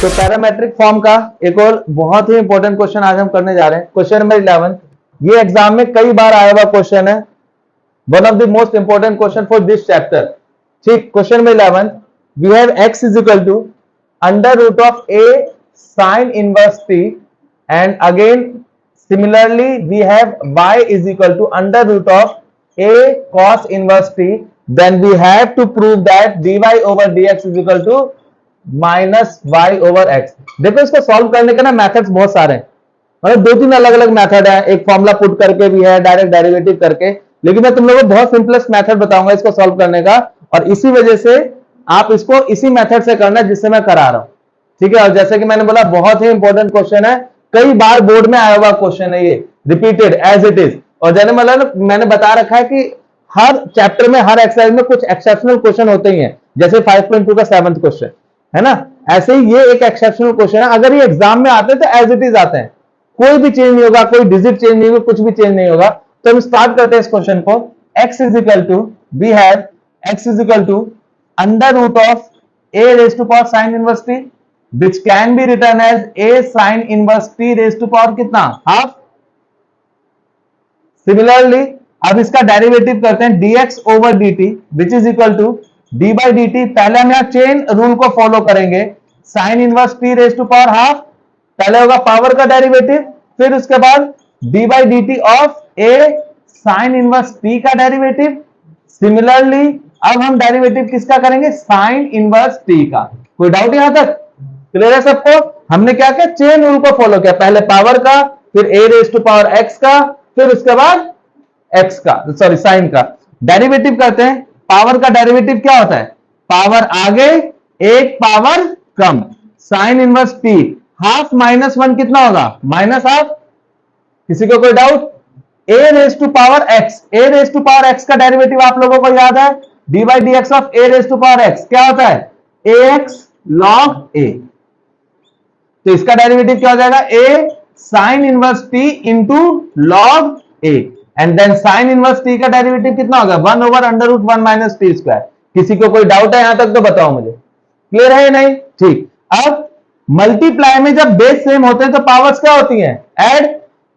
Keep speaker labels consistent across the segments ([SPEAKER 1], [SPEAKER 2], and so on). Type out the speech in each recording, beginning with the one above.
[SPEAKER 1] तो parametric form का एक और बहुत ही इंपॉर्टेंट क्वेश्चन आज हम करने जा रहे हैं। क्वेश्चन नंबर 11, ये एग्जाम में कई बार आया हुआ क्वेश्चन है, one of the most important question for this chapter. ठीक, question number 11, we have x is equal to under root of a sin inverse t and again similarly we have y is equal to under root of a cos inverse t, then we have to prove that dy over dx is equal to minus Y over X. देखो इसको solve करने के ना methods बहुत सारे हैं, मतलब 2-3 अलग अलग मेथड है। एक फॉर्मूला पुट करके भी है, डायरेक्ट डेरिवेटिव करके, लेकिन मैं तुम लोगों को बहुत सिंपलेस्ट मेथड बताऊंगा इसको सॉल्व करने का, और इसी वजह से आप इसको इसी मेथड से करना जिससे मैं करा रहा हूं। ठीक है, और जैसे कि मैंने बोला बहुत ही इंपॉर्टेंट क्वेश्चन है, कई बार बोर्ड में आया हुआ क्वेश्चन है, ये रिपीटेड एज इट इज। और जैसे मतलब मैंने बता रखा है कि हर चैप्टर में हर एक्सरसाइज में कुछ एक्सेप्शनल क्वेश्चन होते ही हैं, जैसे 5.2 का 7th क्वेश्चन है ना, ऐसे ही ये एक एक्सेप्शनल क्वेश्चन है। अगर ये एग्जाम में आते हैं तो एज इट इज आते हैं, कोई भी चेंज नहीं होगा, कोई डिजिट चेंज नहीं होगा, कुछ भी चेंज नहीं होगा। तो हम स्टार्ट करते हैं इस क्वेश्चन को। x is equal to, we have x is equal to under root of a raise to power sine inverse t which can be written as a sine inverse t raise to power कितना, half. Similarly अब इसका derivative करते हैं dx over dt which is equal to d by dt। पहले हम यहां chain rule को follow करेंगे, sine inverse t raise to power half, पहले होगा पावर का डेरिवेटिव, फिर उसके बाद d by dt of a sine inverse t का डेरिवेटिव। सिमिलरली अब हम डेरिवेटिव किसका करेंगे, साइन इनवर्स t का। कोई डाउट यहां तक क्लियर है सबको? हमने क्या किया, चेन रूल को फॉलो किया, पहले पावर का, फिर a raise to power x का, फिर उसके बाद x का, सॉरी साइन का। डेरिवेटिव करते हैं, पावर का डेरिवेटिव क्या होता है, पावर आगे एक पावर कम, sine inverse t half minus 1 कितना होगा, माइनस हाफ। किसी को कोई doubt? a raise to power x, a raise to power x का डेरिवेटिव आप लोगों को याद है, d by D X of a raise to power x क्या होता है, ax log a। तो इसका डेरिवेटिव क्या हो जाएगा, a sine inverse t into log a, and then sine inverse t का डेरिवेटिव कितना होगा, 1 over under root 1 minus T square. किसी को कोई डाउट है यहां तक तो बताओ मुझे, क्लियर है या नहीं? ठीक, अब मल्टीप्लाई में जब बेस सेम होते हैं तो पावर्स क्या होती हैं, ऐड।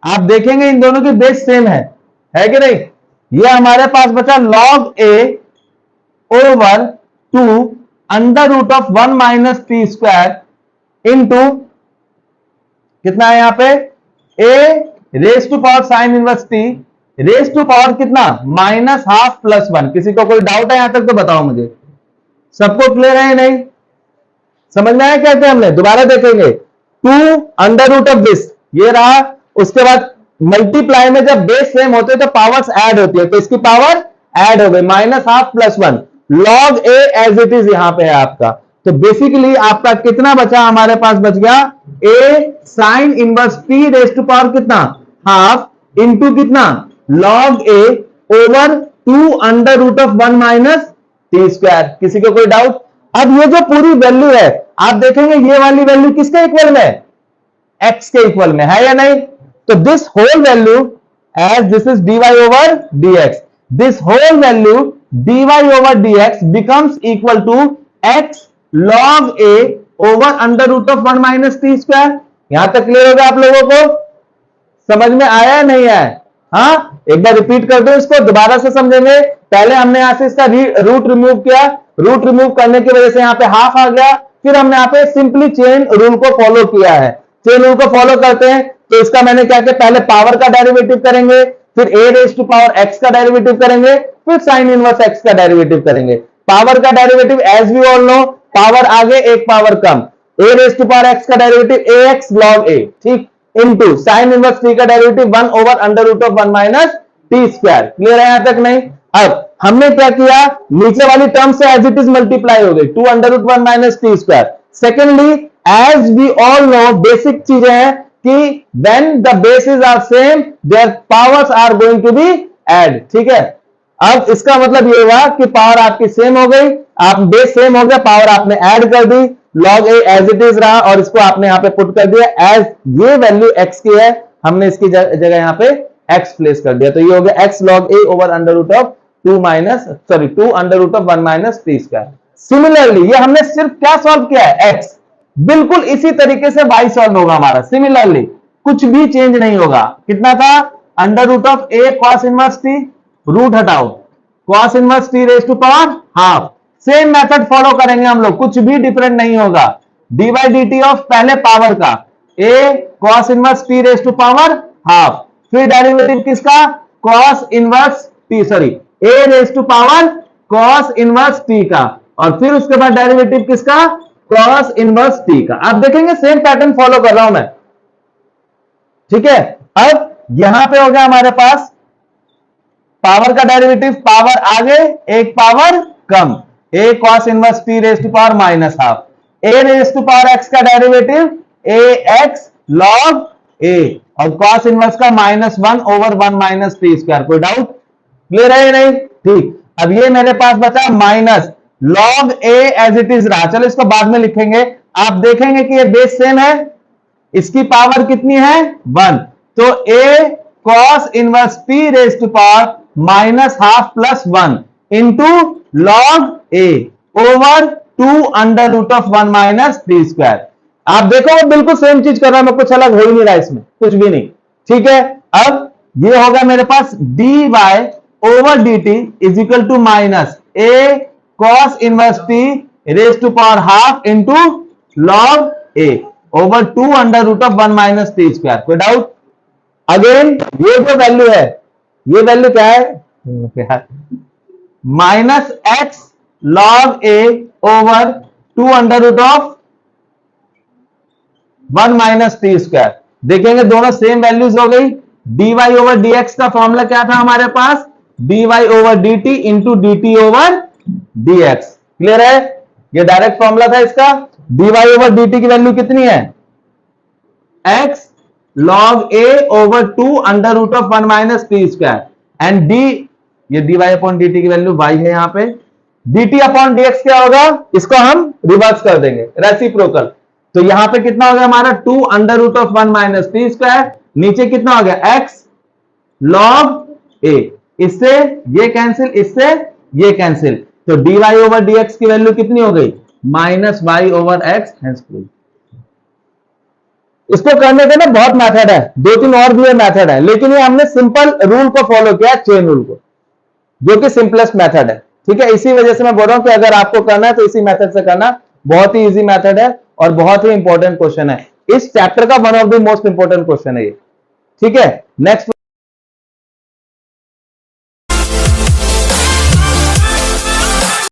[SPEAKER 1] आप देखेंगे इन दोनों की बेस सेम है कि नहीं। ये हमारे पास बचा log a over 2 under root of 1 minus T square into कितना है यहां पे, a raise to power sine inverse t raise to power कितना, माइनस हाफ प्लस 1। किसी को कोई डाउट है यहां तक तो बताओ मुझे, सबको क्लियर है या नहीं? समझ में आया क्या क्या हमने? दोबारा देखेंगे, 2 अंडर रूट ऑफ दिस ये रहा, उसके बाद मल्टीप्लाई में जब बेस सेम होते हैं तो पावर्स ऐड होती है, तो इसकी पावर ऐड हो गई, minus half plus 1, log A as it is यहां पे है आपका। तो बेसिकली आपका कितना बचा, हमारे पास बच गया a sine inverse t raise to power कितना, हाफ, इंटू कितना, log a over 2 under root of 1 minus T square. किसी को कोई डाउट? अब ये जो पूरी वैल्यू है आप देखेंगे ये वाली वैल्यू किसके इक्वल में है, x के इक्वल में है या नहीं। तो this whole value as this is dy over dx, this whole value dy over dx becomes equal to x log a over under root of 1 minus T square. यहां तक क्लियर हो गया आप लोगों को? समझ में आया नहीं आया? हाँ, एक बार रिपीट कर दो इसको, दोबारा से समझेंगे। पहले हमने यहां से इसका रूट रिमूव किया, रूट रिमूव करने की वजह से यहां पे हाफ आ गया, फिर हमने यहां पे सिंपली चेन रूल को फॉलो किया है। चेन रूल को फॉलो करते हैं तो इसका मैंने क्या किया, पहले पावर का डेरिवेटिव करेंगे, फिर a raise to power x का डेरिवेटिव करेंगे, फिर साइन इनवर्स x का डेरिवेटिव करेंगे। पावर का derivative as we all know, power आगे एक पावर कम, a raise to power x का डेरिवेटिव ax log a, ठीक, इंटू साइन इनवर्स t का derivative 1 over under root of 1 minus T square. Clear है यहां तक नहीं? अब हमने क्या किया, नीचे वाली टर्म से एज इट इज मल्टीप्लाई हो गई, 2 under root 1 minus T square. Secondly as we all know basic चीजें हैं कि when the basis are same their powers are going to be add. ठीक है, अब इसका मतलब ये हुआ कि पावर आपकी सेम हो गई, आप बेस सेम हो गया, पावर आपने ऐड कर दी, log a as it is रहा और इसको आपने यहां पे पुट कर दिया एज ये वैल्यू x की है, हमने इसकी जगह यहां पे x प्लेस कर दिया। तो ये हो गया x log a over under root of 2 under root of 1 minus T square. Similarly ये हमने सिर्फ क्या सॉल्व किया है, x, बिल्कुल इसी तरीके से y सॉल्व होगा हमारा। सिमिलरली कुछ भी चेंज नहीं होगा। कितना था? Under root of a cos inverse t, root हटाओ, cos inverse t raise to power half. Same method follow करेंगे हम लोग, कुछ भी डिफरेंट नहीं होगा। D by d t of पहले पावर का a cos inverse t raise to power half, फिर डेरिवेटिव किसका? cos inverse t, sorry a raise to power cos inverse t का, और फिर उसके बाद डेरिवेटिव किसका? cos इनवर्स t का। आप देखेंगे सेम पैटर्न फॉलो कर रहा हूं मैं, ठीक है। अब यहां पे हो गया हमारे पास पावर का डेरिवेटिव, पावर आगे एक पावर कम, a cos inverse t raise to power minus half, a raise to power x का डेरिवेटिव ax log a, और cos इनवर्स का -1 ओवर 1 माइनस टी स्क्वायर। कोई डाउट? क्लियर है नहीं? ठीक। अब ये मेरे पास बचा minus log a as it is रहा, चलो इसको बाद में लिखेंगे। आप देखेंगे कि ये बेस सेम है, इसकी पावर कितनी है? 1, तो a cos inverse t raise to power minus half plus 1 into log a over 2 under root of 1 minus T square. आप देखो वो बिल्कुल सेम चीज कर रहा है, मैं कुछ अलग हो ही नहीं रहा इसमें, कुछ भी नहीं, ठीक है। अब ये होगा मेरे पास dy over dt is equal to minus a cos inverse t raise to power half into log a over 2 under root of 1 minus T square. कोई डाउट? अगेन ये जो वैल्यू है, ये वैल्यू क्या है? Minus x log a over 2 under root of 1 minus T square. देखेंगे दोनों same values हो गई। dy ओवर dx का फॉर्मूला क्या था हमारे पास? dy over dt into dt over dx। Clear है? ये डायरेक्ट फॉर्मूला था इसका। dy ओवर dt की वैल्यू कितनी है? x log a over 2 under root of 1 minus T square, and d, ये dy अपॉन dt की वैल्यू y है यहां पे। dt अपॉन dx क्या होगा? इसको हम रिवर्स कर देंगे, रेसिप्रोकल। तो यहां पे कितना हो गया हमारा? 2 under root of 1 minus T square, नीचे कितना हो गया? x log a, इससे ये कैंसिल, इससे ये कैंसिल, तो dy ओवर dx की वैल्यू कितनी हो गई? Minus y over x। इसको करने के ना बहुत मेथड है, 2-3 और भी मेथड है, लेकिन ये हमने सिंपल रूल को फॉलो किया, चेन रूल को, जो कि सिंपलेस्ट मेथड है, ठीक है। इसी वजह से मैं बोल रहा हूं कि अगर आपको करना है तो इसी मेथड से करना, बहुत ही इजी मेथड है और बहुत ही इंपॉर्टेंट क्वेश्चन है। इस चैप्टर का one of the most important question है ये, ठीक है। नेक्स्ट